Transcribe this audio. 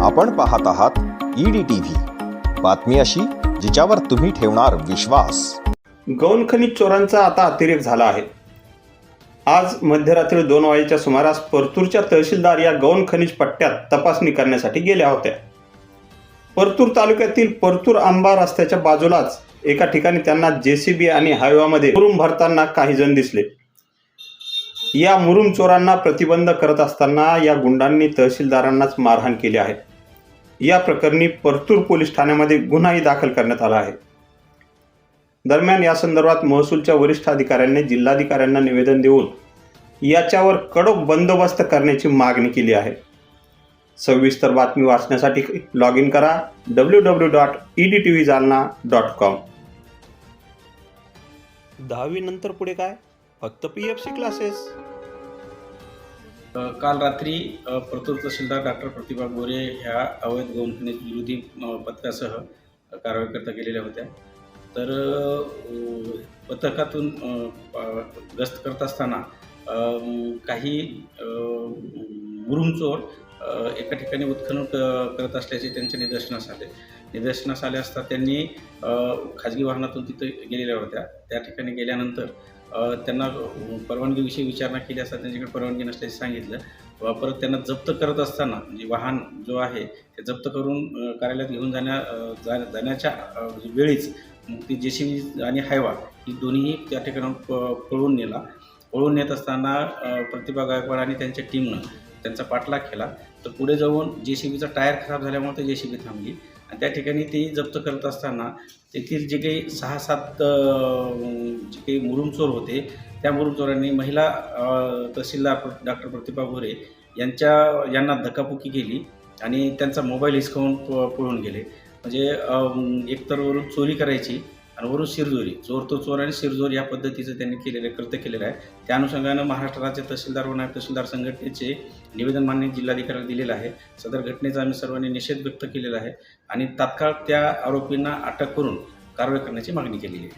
आपण पाहत आहात EDTV, बातमी अशी जिच्यावर तुम्ही ठेवणार विश्वास। गौण खनिज चोरांचा आता अतिरेक झाला आहे। आज मध्यरात्री 2 वाजेच्या सुमारास परतूरच्या तहसीलदार या गौण खनिज पट्ट्यात तपासणी करण्यासाठी गेल्या होत्या। परतूर तालुक्यातील परतूर आंबा रस्त्याच्या बाजूलाच एका ठिकाणी त्यांना JCB आणि हायवामध्ये मुरुम भरताना काही जण दिसले। या मुरुम चोरांना प्रतिबंध करत असताना या गुंडांनी तहसीलदारांनाच मारहाण केली आहे। या प्रकरणी परतूर पोलीस ठाण्यामध्ये गुन्हाही दाखल करण्यात आला आहे। दरम्यान या संदर्भात महसूलच्या वरिष्ठ अधिकाऱ्यांनी जिल्हाधिकाऱ्यांना निवेदन देऊन याच्यावर कडक बंदोबस्त करण्याची मागणी केली आहे। सविस्तर बातमी वाचण्यासाठी लॉग इन करा www.edtvjalna.com। 10वी नंतर पुढे काय? फक्त PFC क्लासेस। काल रात्री परतूर तहसीलदार डॉक्टर प्रतिभा गोरे ह्या अवैध गौण खनिज विरोधी पथकासह कारवाई करता गेलेल्या होत्या। तर पथकातून गस्त करत असताना काही मुरुम चोर एका ठिकाणी उत्खनन करत असल्याचे त्यांच्या निदर्शनास आले असता त्यांनी खाजगी वाहनातून तिथे गेलेल्या होत्या। त्या ठिकाणी गेल्यानंतर त्यांना परवानगीविषयी विचारणा केली असता त्यांच्याकडे परवानगी नसल्याचे सांगितलं। परत त्यांना जप्त करत असताना म्हणजे वाहन जो आहे ते जप्त करून कार्यालयात घेऊन जाण्याच्या वेळीच ती JCB आणि हायवा ही दोन्हीही त्या ठिकाणाहून पळून नेत असताना प्रतिभा गायकवाड आणि त्यांच्या टीमनं त्यांचा पाठलाग केला। तर पुढे जाऊन JCBचा टायर खराब झाल्यामुळे ते JCB थांबली आणि त्या ठिकाणी ती जप्त करत असताना तेथील जे काही 6-7 जे काही मुरुम चोर होते त्या मुरुम चोरांनी महिला तहसीलदार डॉक्टर प्रतिभा गोरे यांना धक्काबुक्की केली आणि त्यांचा मोबाईल हिसकावून पळून गेले। म्हणजे एकतर वरून चोरी करायची आणि वरून शिरजोरी, चोर तो चोर आणि शिरजोर या पद्धतीचं त्यांनी कृत्य केलेलं आहे। त्या अनुषंगानं महाराष्ट्र राज्य तहसीलदार व नायब तहसीलदार संघटनेचे निवेदन माननीय जिल्हाधिकाऱ्याला दिलेलं आहे। सदर घटनेचा आम्ही सर्वांनी निषेध व्यक्त केलेला आहे आणि तात्काळ त्या आरोपींना अटक करून कारवाई करण्याची मागणी केलेली आहे।